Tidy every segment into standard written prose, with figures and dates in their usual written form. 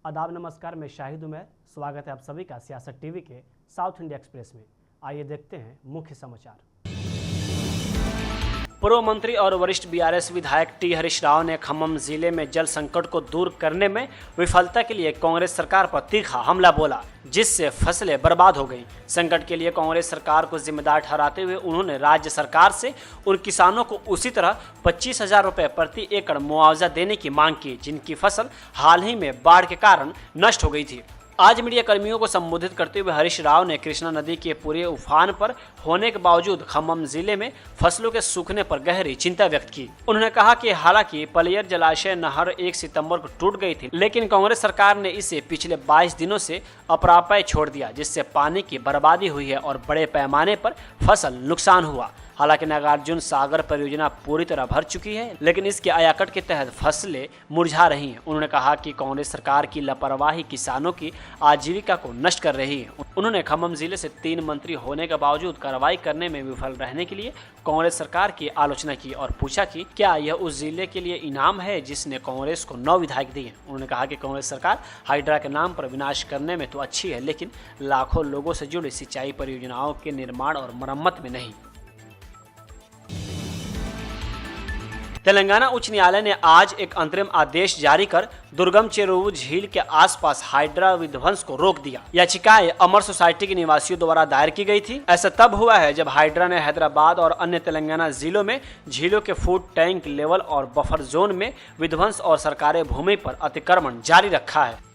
आदाब नमस्कार, मैं शाहिद उमैर। स्वागत है आप सभी का सियासत टीवी के साउथ इंडिया एक्सप्रेस में। आइए देखते हैं मुख्य समाचार। पूर्व मंत्री और वरिष्ठ बीआरएस विधायक टी हरीश राव ने खम्मम जिले में जल संकट को दूर करने में विफलता के लिए कांग्रेस सरकार पर तीखा हमला बोला, जिससे फसलें बर्बाद हो गईं। संकट के लिए कांग्रेस सरकार को जिम्मेदार ठहराते हुए उन्होंने राज्य सरकार से उन किसानों को उसी तरह 25,000 रुपये प्रति एकड़ मुआवजा देने की मांग की, जिनकी फसल हाल ही में बाढ़ के कारण नष्ट हो गई थी। आज मीडिया कर्मियों को संबोधित करते हुए हरीश राव ने कृष्णा नदी के पूरे उफान पर होने के बावजूद खम्मम जिले में फसलों के सूखने पर गहरी चिंता व्यक्त की। उन्होंने कहा कि हालांकि पलियर जलाशय नहर 1 सितंबर को टूट गई थी, लेकिन कांग्रेस सरकार ने इसे पिछले 22 दिनों से अप्राप्य छोड़ दिया, जिससे पानी की बर्बादी हुई है और बड़े पैमाने पर फसल नुकसान हुआ। हालांकि नागार्जुन सागर परियोजना पूरी तरह भर चुकी है, लेकिन इसके आयाकट के तहत फसलें मुरझा रही हैं। उन्होंने कहा कि कांग्रेस सरकार की लापरवाही किसानों की आजीविका को नष्ट कर रही है। उन्होंने खम्मम जिले से 3 मंत्री होने के बावजूद कार्रवाई करने में विफल रहने के लिए कांग्रेस सरकार की आलोचना की और पूछा कि क्या यह उस जिले के लिए इनाम है जिसने कांग्रेस को 9 विधायक दिए। उन्होंने कहा कि कांग्रेस सरकार हाइड्रा के नाम पर विनाश करने में तो अच्छी है, लेकिन लाखों लोगों से जुड़ी सिंचाई परियोजनाओं के निर्माण और मरम्मत में नहीं। तेलंगाना उच्च न्यायालय ने आज एक अंतरिम आदेश जारी कर दुर्गम चेरुवु झील के आसपास हाइड्रा विध्वंस को रोक दिया। याचिकाएं अमर सोसाइटी के निवासियों द्वारा दायर की गई थी। ऐसा तब हुआ है जब हाइड्रा ने हैदराबाद और अन्य तेलंगाना जिलों में झीलों के फूड टैंक लेवल और बफर जोन में विध्वंस और सरकारी भूमि पर अतिक्रमण जारी रखा है।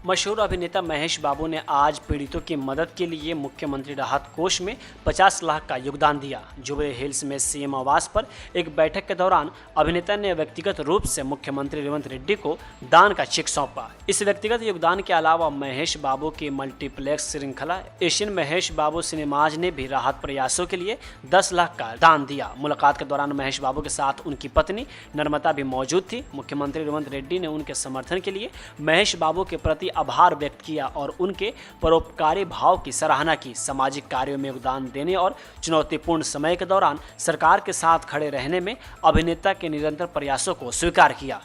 मशहूर अभिनेता महेश बाबू ने आज पीड़ितों की मदद के लिए मुख्यमंत्री राहत कोष में 50 लाख का योगदान दिया। जुबली हिल्स में सीएम आवास पर एक बैठक के दौरान अभिनेता ने व्यक्तिगत रूप से मुख्यमंत्री रेवंत रेड्डी को दान का चेक सौंपा। इस व्यक्तिगत योगदान के अलावा महेश बाबू की मल्टीप्लेक्स श्रृंखला एशियन महेश बाबू सिनेमाज ने भी राहत प्रयासों के लिए 10 लाख का दान दिया। मुलाकात के दौरान महेश बाबू के साथ उनकी पत्नी नर्मदा भी मौजूद थी। मुख्यमंत्री रेवंत रेड्डी ने उनके समर्थन के लिए महेश बाबू के प्रति आभार व्यक्त किया और उनके परोपकारी भाव की सराहना की। सामाजिक कार्यों में योगदान देने और चुनौतीपूर्ण समय के दौरान सरकार के साथ खड़े रहने में अभिनेता के निरंतर प्रयासों को स्वीकार किया।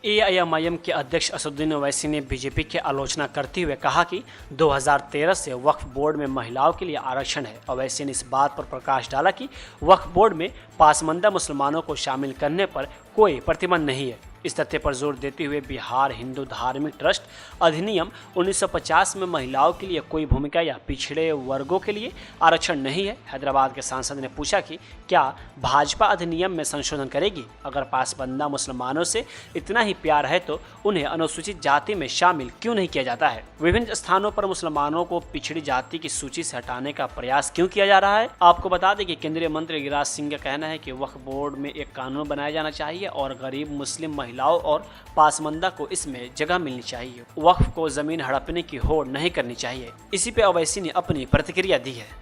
एआईएमआईएम के अध्यक्ष असदुद्दीन ओवैसी ने बीजेपी की आलोचना करते हुए कहा कि 2013 से वक्फ बोर्ड में महिलाओं के लिए आरक्षण है। ओवैसी ने इस बात पर प्रकाश डाला कि वक्फ बोर्ड में पासमंदा मुसलमानों को शामिल करने पर कोई प्रतिबंध नहीं है। इस तथ्य पर जोर देते हुए बिहार हिंदू धार्मिक ट्रस्ट अधिनियम 1950 में महिलाओं के लिए कोई भूमिका या पिछड़े वर्गों के लिए आरक्षण नहीं है। हैदराबाद के सांसद ने पूछा कि क्या भाजपा अधिनियम में संशोधन करेगी? अगर पासबंदा मुसलमानों से इतना ही प्यार है तो उन्हें अनुसूचित जाति में शामिल क्यों नहीं किया जाता है? विभिन्न स्थानों पर मुसलमानों को पिछड़ी जाति की सूची से हटाने का प्रयास क्यों किया जा रहा है? आपको बता दें कि केंद्रीय मंत्री गिरिराज सिंह का कहना है कि वक्फ बोर्ड में एक कानून बनाया जाना चाहिए और गरीब मुस्लिम महिलाओं और पासमंदा को इसमें जगह मिलनी चाहिए। वक्फ को जमीन हड़पने की होड़ नहीं करनी चाहिए। इसी पे ओवैसी ने अपनी प्रतिक्रिया दी है।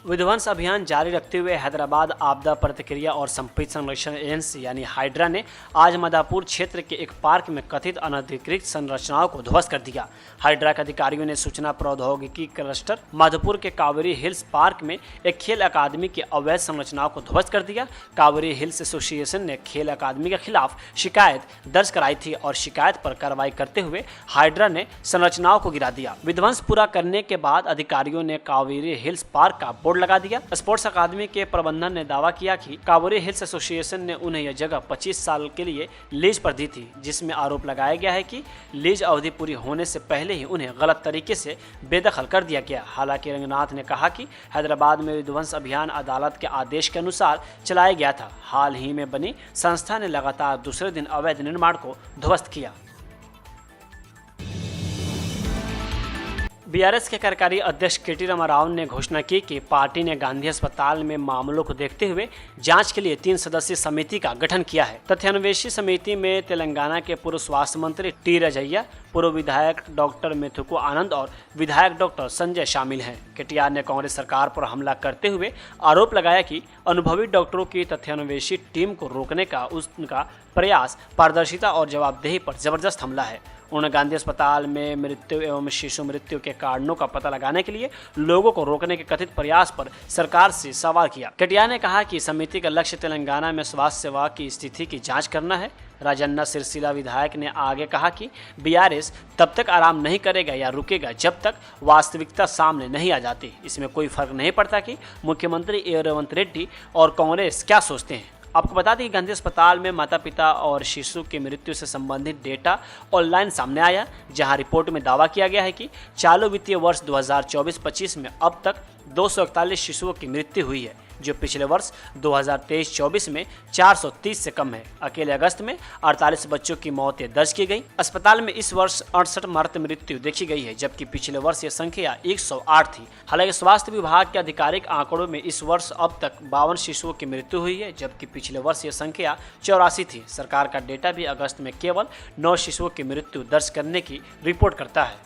विध्वंस अभियान जारी रखते हुए हैदराबाद आपदा प्रतिक्रिया और संपत्ति संरक्षण एजेंसी यानी हाइड्रा ने आज मदापुर क्षेत्र के एक पार्क में कथित अनधिकृत संरचनाओं को ध्वस्त कर दिया। हाइड्रा के अधिकारियों ने सूचना प्रौद्योगिकी क्लस्टर माधोपुर के कावेरी हिल्स पार्क में एक खेल अकादमी की अवैध संरचनाओं को ध्वस्त कर दिया। कावेरी हिल्स एसोसिएशन ने खेल अकादमी के खिलाफ शिकायत दर्ज कराई थी और शिकायत पर कार्रवाई करते हुए हाइड्रा ने संरचनाओं को गिरा दिया। विध्वंस पूरा करने के बाद अधिकारियों ने कावेरी हिल्स पार्क का बोर्ड लगा दिया। स्पोर्ट्स अकादमी के प्रबंधन ने दावा किया कि कावेरी हिल्स एसोसिएशन ने उन्हें यह जगह 25 साल के लिए लीज पर दी थी, जिसमें आरोप लगाया गया है कि लीज अवधि पूरी होने से पहले ही उन्हें गलत तरीके से बेदखल कर दिया गया। हालांकि रंगनाथ ने कहा कि हैदराबाद में विध्वंस अभियान अदालत के आदेश के अनुसार चलाया गया था। हाल ही में बनी संस्था ने लगातार दूसरे दिन अवैध निर्माण को ध्वस्त किया। बीआरएस के कार्यकारी अध्यक्ष केटी रामाराव ने घोषणा की कि पार्टी ने गांधी अस्पताल में मामलों को देखते हुए जांच के लिए 3 सदस्यीय समिति का गठन किया है। तथ्यान्वेषी समिति में तेलंगाना के पूर्व स्वास्थ्य मंत्री टी रजैया, पूर्व विधायक डॉक्टर मेथुको आनंद और विधायक डॉक्टर संजय शामिल हैं। केटीआर ने कांग्रेस सरकार पर हमला करते हुए आरोप लगाया कि अनुभवी डॉक्टरों की तथ्यान्वेषी टीम को रोकने का उनका प्रयास पारदर्शिता और जवाबदेही पर जबरदस्त हमला है। उन्होंने गांधी अस्पताल में मृत्यु एवं शिशु मृत्यु के कारणों का पता लगाने के लिए लोगों को रोकने के कथित प्रयास पर सरकार से सवाल किया। कटियार ने कहा कि समिति का लक्ष्य तेलंगाना में स्वास्थ्य सेवा की स्थिति की जांच करना है। राजन्ना सिरसिला विधायक ने आगे कहा कि बीआरएस तब तक आराम नहीं करेगा या रुकेगा जब तक वास्तविकता सामने नहीं आ जाती। इसमें कोई फर्क नहीं पड़ता कि मुख्यमंत्री रेवंत रेड्डी और कांग्रेस क्या सोचते हैं। आपको बता दें कि गांधी अस्पताल में माता पिता और शिशु की मृत्यु से संबंधित डेटा ऑनलाइन सामने आया, जहां रिपोर्ट में दावा किया गया है कि चालू वित्तीय वर्ष 2024-25 में अब तक 241 शिशुओं की मृत्यु हुई है, जो पिछले वर्ष 2023-24 में 430 से कम है। अकेले अगस्त में 48 बच्चों की मौतें दर्ज की गई। अस्पताल में इस वर्ष 68 मृत मृत्यु देखी गई है, जबकि पिछले वर्ष यह संख्या 108 थी। हालांकि स्वास्थ्य विभाग के आधिकारिक आंकड़ों में इस वर्ष अब तक 52 शिशुओं की मृत्यु हुई है, जबकि पिछले वर्ष यह संख्या 84 थी। सरकार का डेटा भी अगस्त में केवल 9 शिशुओं की मृत्यु दर्ज करने की रिपोर्ट करता है।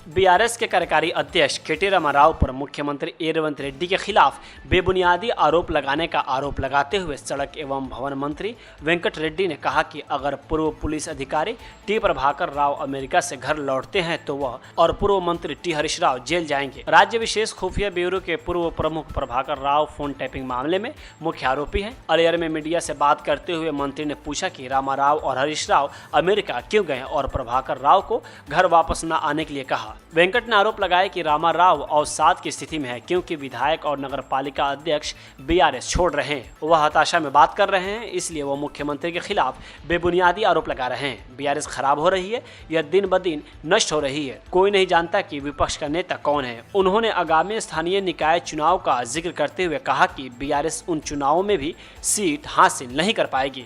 बीआरएस के कार्यकारी अध्यक्ष केटी रामाराव पर मुख्यमंत्री रेवंत रेड्डी के खिलाफ बेबुनियादी आरोप लगाने का आरोप लगाते हुए सड़क एवं भवन मंत्री वेंकट रेड्डी ने कहा कि अगर पूर्व पुलिस अधिकारी टी प्रभाकर राव अमेरिका से घर लौटते हैं तो वह और पूर्व मंत्री टी हरीश राव जेल जाएंगे। राज्य विशेष खुफिया ब्यूरो के पूर्व प्रमुख प्रभाकर राव फोन टैपिंग मामले में मुख्य आरोपी हैं। अलियर में मीडिया से बात करते हुए मंत्री ने पूछा कि रामाराव और हरीश राव अमेरिका क्यों गए और प्रभाकर राव को घर वापस न आने के लिए कहा। वेंकट ने आरोप लगाया कि रामाराव अवसाद की स्थिति में है, क्योंकि विधायक और नगरपालिका अध्यक्ष बीआरएस छोड़ रहे हैं। वह हताशा में बात कर रहे हैं, इसलिए वह मुख्यमंत्री के खिलाफ बेबुनियादी आरोप लगा रहे हैं। बीआरएस खराब हो रही है, यह दिन ब दिन नष्ट हो रही है। कोई नहीं जानता कि विपक्ष का नेता कौन है। उन्होंने आगामी स्थानीय निकाय चुनाव का जिक्र करते हुए कहा कि बीआरएस उन चुनावों में भी सीट हासिल नहीं कर पाएगी।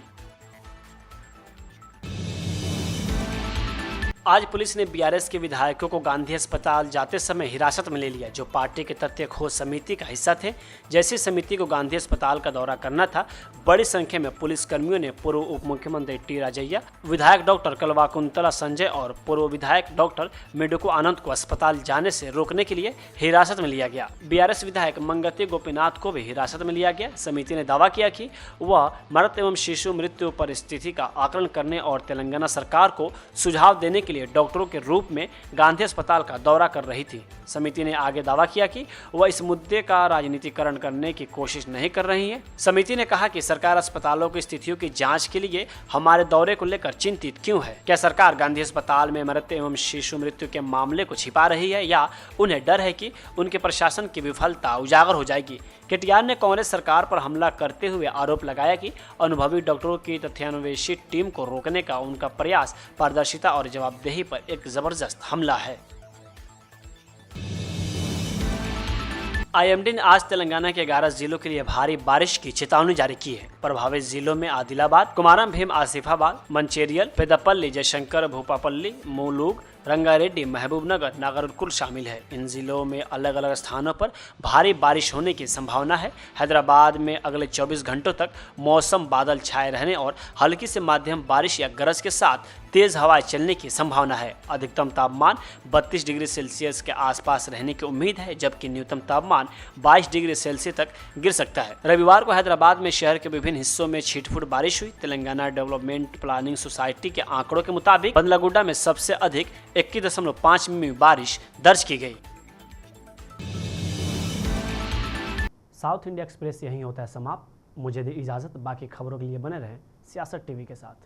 आज पुलिस ने बीआरएस के विधायकों को गांधी अस्पताल जाते समय हिरासत में ले लिया, जो पार्टी के तथ्य खोज समिति का हिस्सा थे। जैसी समिति को गांधी अस्पताल का दौरा करना था, बड़ी संख्या में पुलिस कर्मियों ने पूर्व उप मुख्यमंत्री टी राजैया, विधायक डॉक्टर कल्वाकुंतला संजय और पूर्व विधायक डॉक्टर मेडुको आनंद को अस्पताल जाने से रोकने के लिए हिरासत में लिया गया। बीआरएस विधायक मंगती गोपीनाथ को भी हिरासत में लिया गया। समिति ने दावा किया कि वह मृत एवं शिशु मृत्यु पर स्थिति का आकलन करने और तेलंगाना सरकार को सुझाव देने के लिए डॉक्टरों के रूप में गांधी अस्पताल का दौरा कर रही थी। समिति ने आगे दावा किया कि वह इस मुद्दे का राजनीतिकरण करने की कोशिश नहीं कर रही है। समिति ने कहा कि सरकार अस्पतालों की स्थितियों की जांच के लिए हमारे दौरे को लेकर चिंतित क्यों है। क्या सरकार गांधी अस्पताल में मृत एवं शिशु मृत्यु के मामले को छिपा रही है, या उन्हें डर है कि उनके प्रशासन की विफलता उजागर हो जाएगी। केटीआर ने कांग्रेस सरकार पर हमला करते हुए आरोप लगाया कि अनुभवी डॉक्टरों की तथ्यान्वेषी टीम को रोकने का उनका प्रयास पारदर्शिता और जवाबदेही पर एक जबरदस्त हमला है। आईएमडी ने आज तेलंगाना के 11 जिलों के लिए भारी बारिश की चेतावनी जारी की है। प्रभावित जिलों में आदिलाबाद, कुमारम भीम, आसिफाबाद, मंचेरियल, पेदपल्ली, जयशंकर, भूपापल्ली, मुलुगु, रंगारेड्डी, महबूबनगर, नागरकुल शामिल है। इन जिलों में अलग अलग स्थानों पर भारी बारिश होने की संभावना है। हैदराबाद में अगले 24 घंटों तक मौसम बादल छाए रहने और हल्की से मध्यम बारिश या गरज के साथ तेज हवाएं चलने की संभावना है। अधिकतम तापमान 32 डिग्री सेल्सियस के आसपास रहने की उम्मीद है, जबकि न्यूनतम तापमान 22 डिग्री सेल्सियस तक गिर सकता है। रविवार को हैदराबाद में शहर के विभिन्न हिस्सों में छिटपुट बारिश हुई। तेलंगाना डेवलपमेंट प्लानिंग सोसाइटी के आंकड़ों के मुताबिक बंदलागुड्डा में सबसे अधिक 21.5 मिमी बारिश दर्ज की गई। साउथ इंडिया एक्सप्रेस यहीं होता है समाप्त। मुझे दी इजाजत। बाकी खबरों के लिए बने रहें सियासत टीवी के साथ।